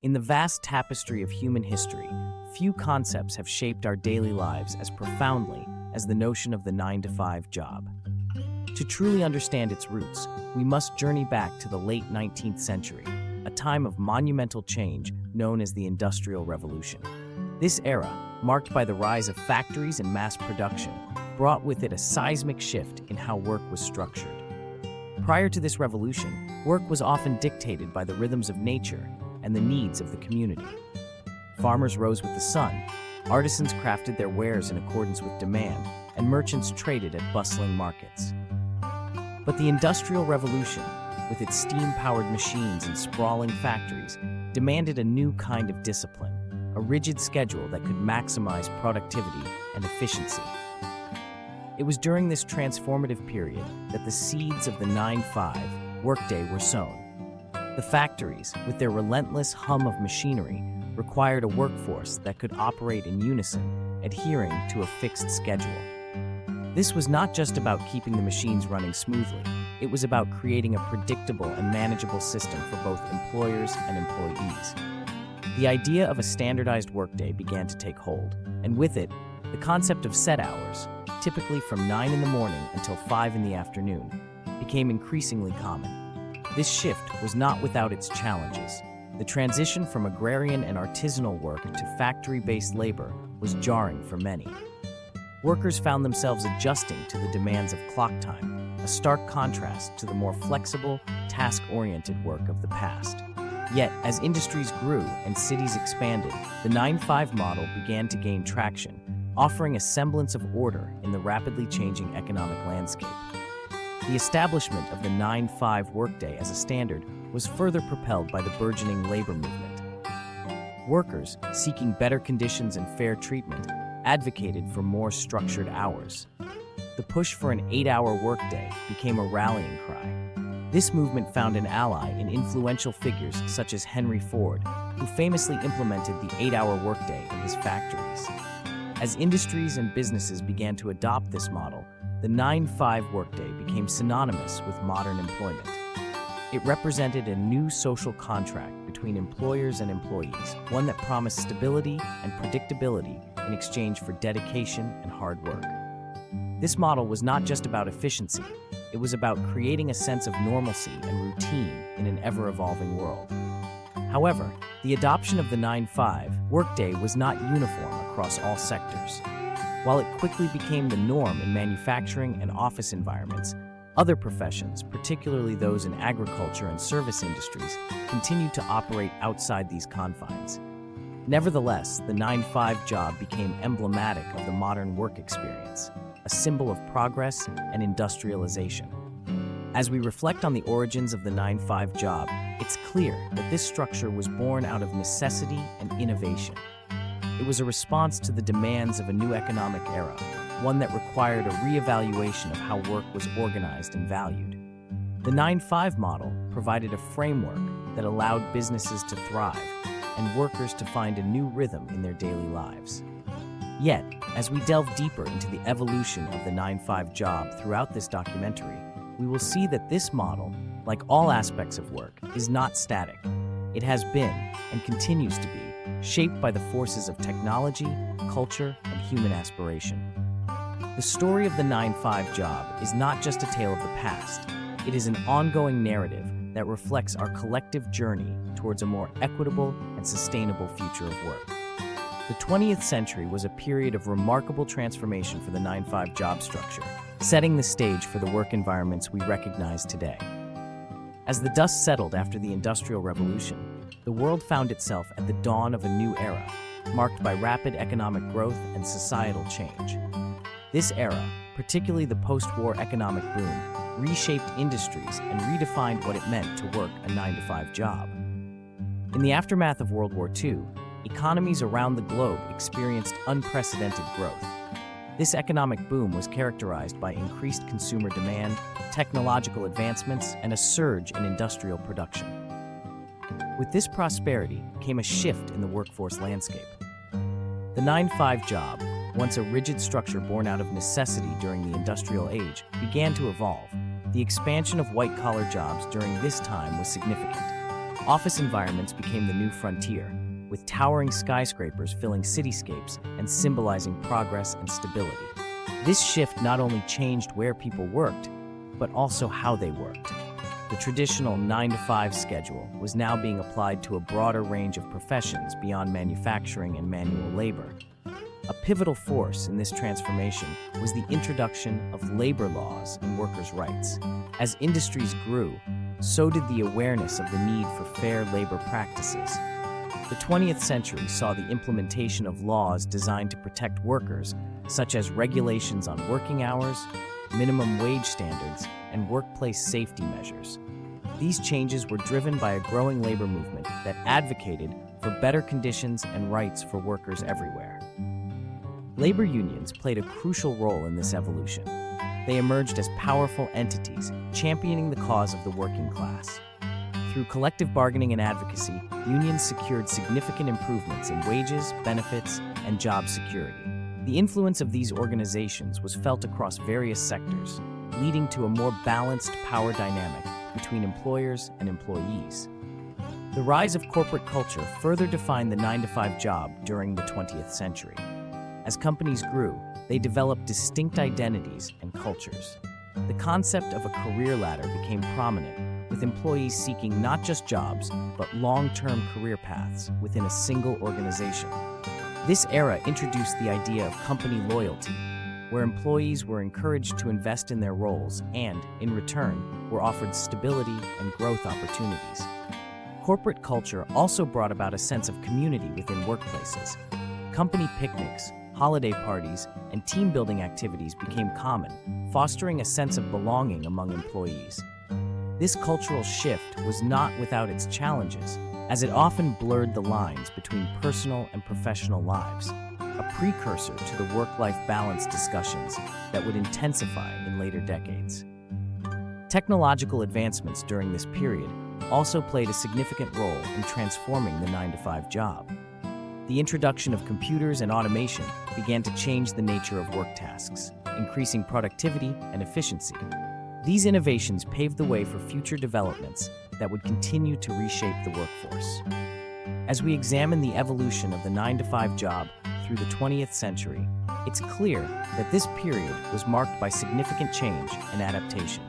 In the vast tapestry of human history, few concepts have shaped our daily lives as profoundly as the notion of the 9-to-5 job. To truly understand its roots, we must journey back to the late 19th century, a time of monumental change known as the Industrial Revolution. This era, marked by the rise of factories and mass production, brought with it a seismic shift in how work was structured. Prior to this revolution, work was often dictated by the rhythms of nature and the needs of the community. Farmers rose with the sun, artisans crafted their wares in accordance with demand, and merchants traded at bustling markets. But the Industrial Revolution, with its steam-powered machines and sprawling factories, demanded a new kind of discipline, a rigid schedule that could maximize productivity and efficiency. It was during this transformative period that the seeds of the 9-5 workday were sown. The factories, with their relentless hum of machinery, required a workforce that could operate in unison, adhering to a fixed schedule. This was not just about keeping the machines running smoothly. It was about creating a predictable and manageable system for both employers and employees. The idea of a standardized workday began to take hold, and with it, the concept of set hours, typically from 9 in the morning until 5 in the afternoon, became increasingly common. This shift was not without its challenges. The transition from agrarian and artisanal work to factory-based labor was jarring for many. Workers found themselves adjusting to the demands of clock time, a stark contrast to the more flexible, task-oriented work of the past. Yet, as industries grew and cities expanded, the 9-5 model began to gain traction, offering a semblance of order in the rapidly changing economic landscape. The establishment of the 9-5 workday as a standard was further propelled by the burgeoning labor movement. Workers, seeking better conditions and fair treatment, advocated for more structured hours. The push for an 8-hour workday became a rallying cry. This movement found an ally in influential figures such as Henry Ford, who famously implemented the 8-hour workday in his factories. As industries and businesses began to adopt this model, the 9-5 workday became synonymous with modern employment. It represented a new social contract between employers and employees, one that promised stability and predictability in exchange for dedication and hard work. This model was not just about efficiency, it was about creating a sense of normalcy and routine in an ever-evolving world. However, the adoption of the 9-5 workday was not uniform across all sectors. While it quickly became the norm in manufacturing and office environments, other professions, particularly those in agriculture and service industries, continued to operate outside these confines. Nevertheless, the 9-5 job became emblematic of the modern work experience, a symbol of progress and industrialization. As we reflect on the origins of the 9-5 job, it's clear that this structure was born out of necessity and innovation. It was a response to the demands of a new economic era, one that required a reevaluation of how work was organized and valued. The 9-5 model provided a framework that allowed businesses to thrive and workers to find a new rhythm in their daily lives. Yet, as we delve deeper into the evolution of the 9-5 job throughout this documentary, we will see that this model, like all aspects of work, is not static. It has been, and continues to be, shaped by the forces of technology, culture, and human aspiration. The story of the 9-5 job is not just a tale of the past. It is an ongoing narrative that reflects our collective journey towards a more equitable and sustainable future of work. The 20th century was a period of remarkable transformation for the 9-5 job structure, setting the stage for the work environments we recognize today. As the dust settled after the Industrial Revolution, the world found itself at the dawn of a new era, marked by rapid economic growth and societal change. This era, particularly the post-war economic boom, reshaped industries and redefined what it meant to work a 9-to-5 job. In the aftermath of World War II, economies around the globe experienced unprecedented growth. This economic boom was characterized by increased consumer demand, technological advancements, and a surge in industrial production. With this prosperity came a shift in the workforce landscape. The 9-5 job, once a rigid structure born out of necessity during the industrial age, began to evolve. The expansion of white-collar jobs during this time was significant. office environments became the new frontier, with towering skyscrapers filling cityscapes and symbolizing progress and stability. This shift not only changed where people worked, but also how they worked. The traditional 9-to-5 schedule was now being applied to a broader range of professions beyond manufacturing and manual labor. A pivotal force in this transformation was the introduction of labor laws and workers' rights. As industries grew, so did the awareness of the need for fair labor practices. The 20th century saw the implementation of laws designed to protect workers, such as regulations on working hours, minimum wage standards, and workplace safety measures. These changes were driven by a growing labor movement that advocated for better conditions and rights for workers everywhere. Labor unions played a crucial role in this evolution. They emerged as powerful entities, championing the cause of the working class. Through collective bargaining and advocacy, unions secured significant improvements in wages, benefits, and job security. The influence of these organizations was felt across various sectors, leading to a more balanced power dynamic between employers and employees. The rise of corporate culture further defined the 9-to-5 job during the 20th century. As companies grew, they developed distinct identities and cultures. The concept of a career ladder became prominent, with employees seeking not just jobs, but long-term career paths within a single organization. This era introduced the idea of company loyalty, where employees were encouraged to invest in their roles and, in return, were offered stability and growth opportunities. Corporate culture also brought about a sense of community within workplaces. Company picnics, holiday parties, and team-building activities became common, fostering a sense of belonging among employees. This cultural shift was not without its challenges, as it often blurred the lines between personal and professional lives, a precursor to the work-life balance discussions that would intensify in later decades. Technological advancements during this period also played a significant role in transforming the 9-to-5 job. The introduction of computers and automation began to change the nature of work tasks, increasing productivity and efficiency. These innovations paved the way for future developments that would continue to reshape the workforce. As we examine the evolution of the 9-to-5 job through the 20th century, it's clear that this period was marked by significant change and adaptation.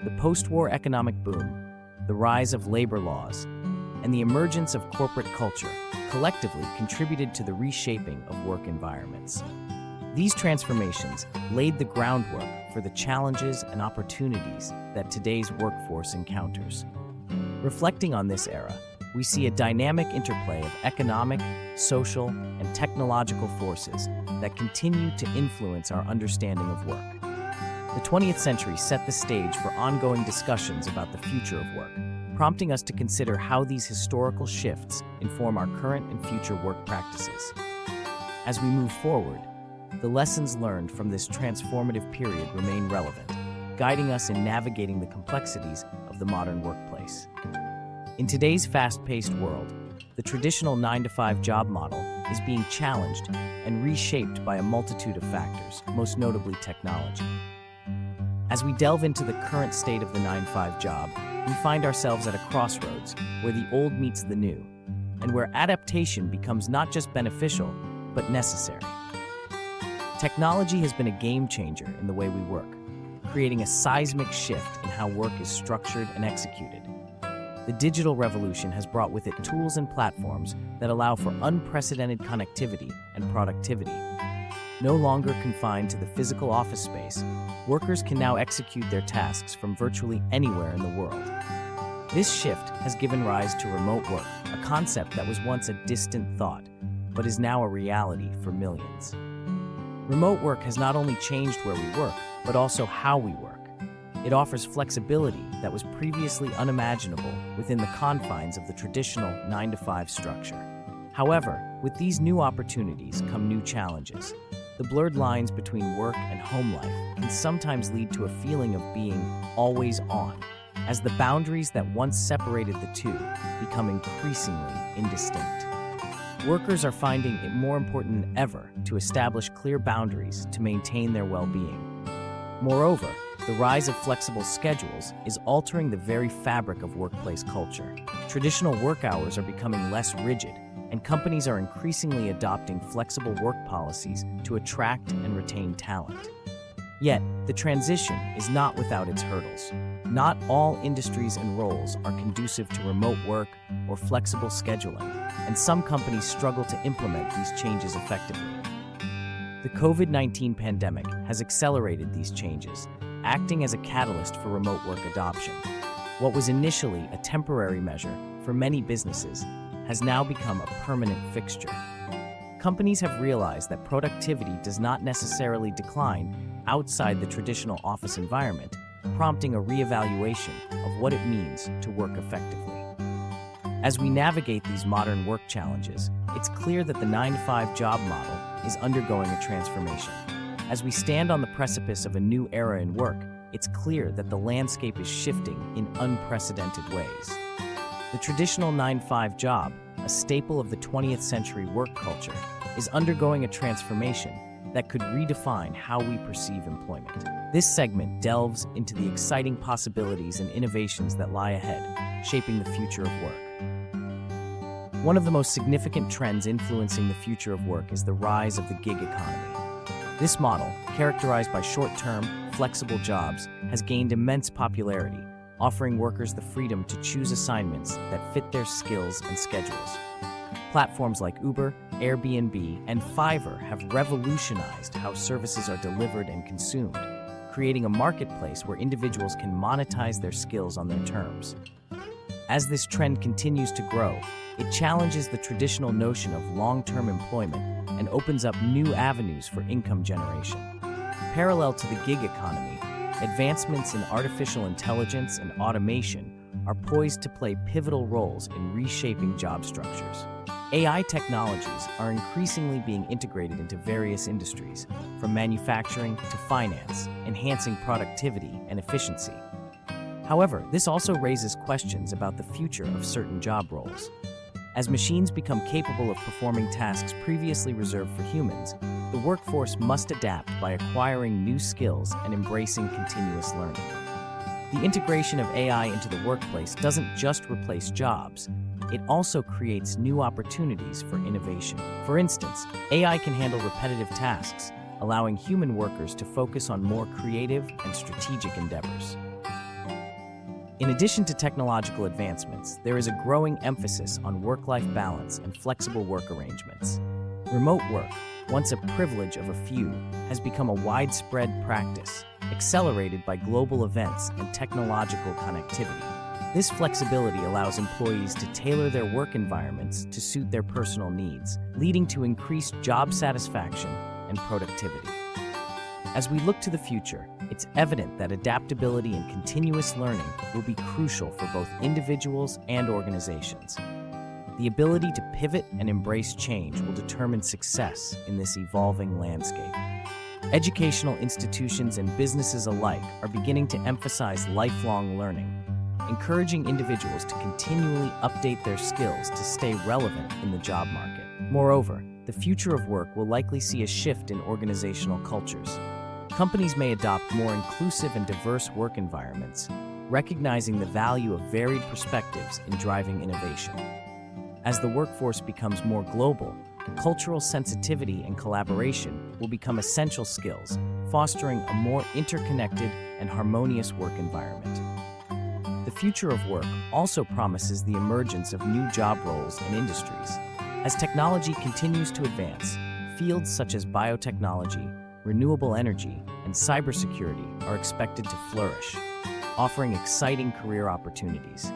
The post-war economic boom, the rise of labor laws, and the emergence of corporate culture collectively contributed to the reshaping of work environments. These transformations laid the groundwork for the challenges and opportunities that today's workforce encounters. Reflecting on this era, we see a dynamic interplay of economic, social, and technological forces that continue to influence our understanding of work. The 20th century set the stage for ongoing discussions about the future of work, prompting us to consider how these historical shifts inform our current and future work practices. As we move forward, the lessons learned from this transformative period remain relevant, guiding us in navigating the complexities of the modern workplace. In today's fast-paced world, the traditional 9-to-5 job model is being challenged and reshaped by a multitude of factors, most notably technology. As we delve into the current state of the 9-to-5 job, we find ourselves at a crossroads where the old meets the new, and where adaptation becomes not just beneficial, but necessary. Technology has been a game-changer in the way we work, creating a seismic shift in how work is structured and executed. The digital revolution has brought with it tools and platforms that allow for unprecedented connectivity and productivity. No longer confined to the physical office space, workers can now execute their tasks from virtually anywhere in the world. This shift has given rise to remote work, a concept that was once a distant thought, but is now a reality for millions. Remote work has not only changed where we work, but also how we work. It offers flexibility that was previously unimaginable within the confines of the traditional 9-to-5 structure. However, with these new opportunities come new challenges. The blurred lines between work and home life can sometimes lead to a feeling of being always on, as the boundaries that once separated the two become increasingly indistinct. Workers are finding it more important than ever to establish clear boundaries to maintain their well-being. Moreover, the rise of flexible schedules is altering the very fabric of workplace culture. Traditional work hours are becoming less rigid, and companies are increasingly adopting flexible work policies to attract and retain talent. Yet, the transition is not without its hurdles. Not all industries and roles are conducive to remote work or flexible scheduling, and some companies struggle to implement these changes effectively. The COVID-19 pandemic has accelerated these changes, acting as a catalyst for remote work adoption. What was initially a temporary measure for many businesses has now become a permanent fixture. Companies have realized that productivity does not necessarily decline outside the traditional office environment, prompting a reevaluation of what it means to work effectively. As we navigate these modern work challenges, it's clear that the 9-to-5 job model is undergoing a transformation. As we stand on the precipice of a new era in work, it's clear that the landscape is shifting in unprecedented ways. The traditional 9-to-5 job, a staple of the 20th century work culture, is undergoing a transformation that could redefine how we perceive employment. This segment delves into the exciting possibilities and innovations that lie ahead, shaping the future of work. One of the most significant trends influencing the future of work is the rise of the gig economy. This model, characterized by short-term, flexible jobs, has gained immense popularity, offering workers the freedom to choose assignments that fit their skills and schedules. Platforms like Uber, Airbnb, and Fiverr have revolutionized how services are delivered and consumed, creating a marketplace where individuals can monetize their skills on their terms. As this trend continues to grow, it challenges the traditional notion of long-term employment and opens up new avenues for income generation. Parallel to the gig economy, advancements in artificial intelligence and automation are poised to play pivotal roles in reshaping job structures. AI technologies are increasingly being integrated into various industries, from manufacturing to finance, enhancing productivity and efficiency. However, this also raises questions about the future of certain job roles. As machines become capable of performing tasks previously reserved for humans, the workforce must adapt by acquiring new skills and embracing continuous learning. The integration of AI into the workplace doesn't just replace jobs, it also creates new opportunities for innovation. For instance, AI can handle repetitive tasks, allowing human workers to focus on more creative and strategic endeavors. In addition to technological advancements, there is a growing emphasis on work-life balance and flexible work arrangements. Remote work, once a privilege of a few, has become a widespread practice, accelerated by global events and technological connectivity. This flexibility allows employees to tailor their work environments to suit their personal needs, leading to increased job satisfaction and productivity. As we look to the future, it's evident that adaptability and continuous learning will be crucial for both individuals and organizations. The ability to pivot and embrace change will determine success in this evolving landscape. Educational institutions and businesses alike are beginning to emphasize lifelong learning, encouraging individuals to continually update their skills to stay relevant in the job market. Moreover, the future of work will likely see a shift in organizational cultures. Companies may adopt more inclusive and diverse work environments, recognizing the value of varied perspectives in driving innovation. As the workforce becomes more global, cultural sensitivity and collaboration will become essential skills, fostering a more interconnected and harmonious work environment. The future of work also promises the emergence of new job roles and industries. As technology continues to advance, fields such as biotechnology, renewable energy, and cybersecurity are expected to flourish, offering exciting career opportunities.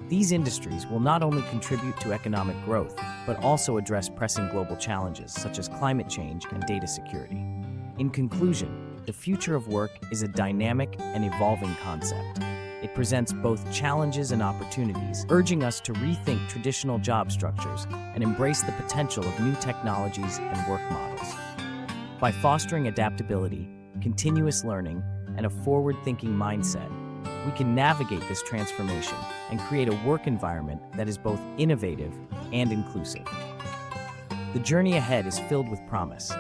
These industries will not only contribute to economic growth, but also address pressing global challenges such as climate change and data security. In conclusion, the future of work is a dynamic and evolving concept. It presents both challenges and opportunities, urging us to rethink traditional job structures and embrace the potential of new technologies and work models. By fostering adaptability, continuous learning, and a forward-thinking mindset, we can navigate this transformation and create a work environment that is both innovative and inclusive. The journey ahead is filled with promise,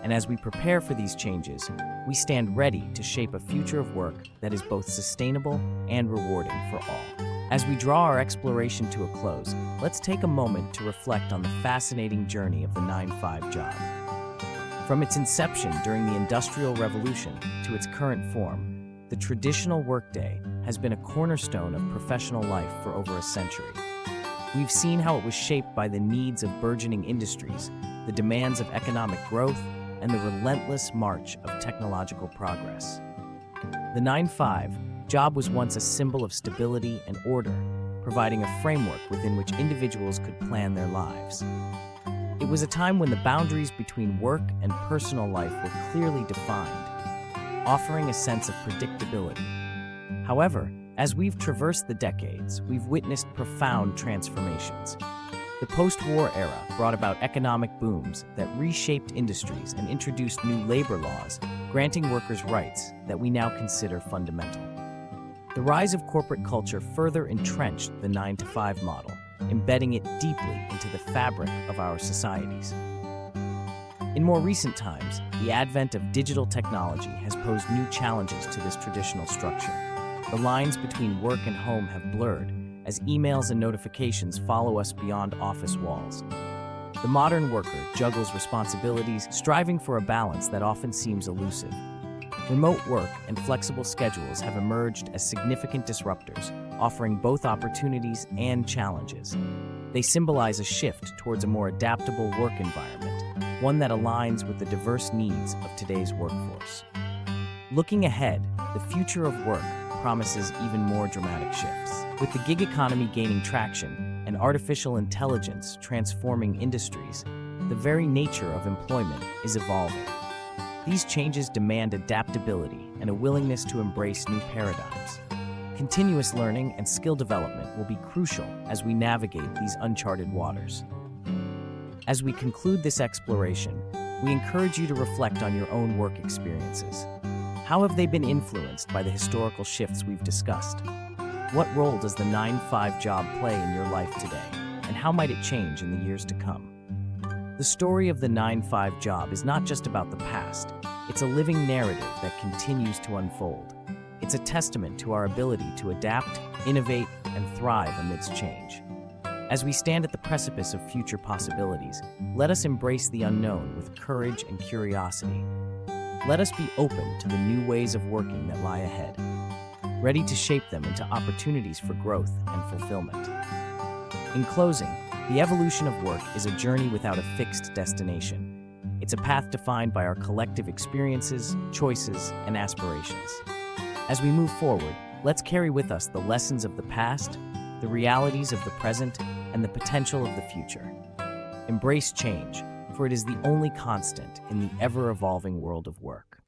And as we prepare for these changes, we stand ready to shape a future of work that is both sustainable and rewarding for all. As we draw our exploration to a close, let's take a moment to reflect on the fascinating journey of the 9-to-5 job. From its inception during the Industrial Revolution to its current form, the traditional workday has been a cornerstone of professional life for over a century. We've seen how it was shaped by the needs of burgeoning industries, the demands of economic growth, and the relentless march of technological progress. The 9-to-5 job was once a symbol of stability and order, providing a framework within which individuals could plan their lives. It was a time when the boundaries between work and personal life were clearly defined, offering a sense of predictability. However, as we've traversed the decades, we've witnessed profound transformations. The post-war era brought about economic booms that reshaped industries and introduced new labor laws, granting workers rights that we now consider fundamental. The rise of corporate culture further entrenched the 9-to-5 model, embedding it deeply into the fabric of our societies. In more recent times, the advent of digital technology has posed new challenges to this traditional structure. The lines between work and home have blurred, as emails and notifications follow us beyond office walls. The modern worker juggles responsibilities, striving for a balance that often seems elusive. Remote work and flexible schedules have emerged as significant disruptors, offering both opportunities and challenges. They symbolize a shift towards a more adaptable work environment, one that aligns with the diverse needs of today's workforce. Looking ahead, the future of work promises even more dramatic shifts. With the gig economy gaining traction and artificial intelligence transforming industries, the very nature of employment is evolving. These changes demand adaptability and a willingness to embrace new paradigms. Continuous learning and skill development will be crucial as we navigate these uncharted waters. As we conclude this exploration, we encourage you to reflect on your own work experiences. How have they been influenced by the historical shifts we've discussed? What role does the 9-to-5 job play in your life today, and how might it change in the years to come? The story of the 9-to-5 job is not just about the past, it's a living narrative that continues to unfold. It's a testament to our ability to adapt, innovate, and thrive amidst change. As we stand at the precipice of future possibilities, let us embrace the unknown with courage and curiosity. Let us be open to the new ways of working that lie ahead, ready to shape them into opportunities for growth and fulfillment. In closing, the evolution of work is a journey without a fixed destination. It's a path defined by our collective experiences, choices, and aspirations. As we move forward, let's carry with us the lessons of the past, the realities of the present, and the potential of the future. Embrace change, for it is the only constant in the ever-evolving world of work.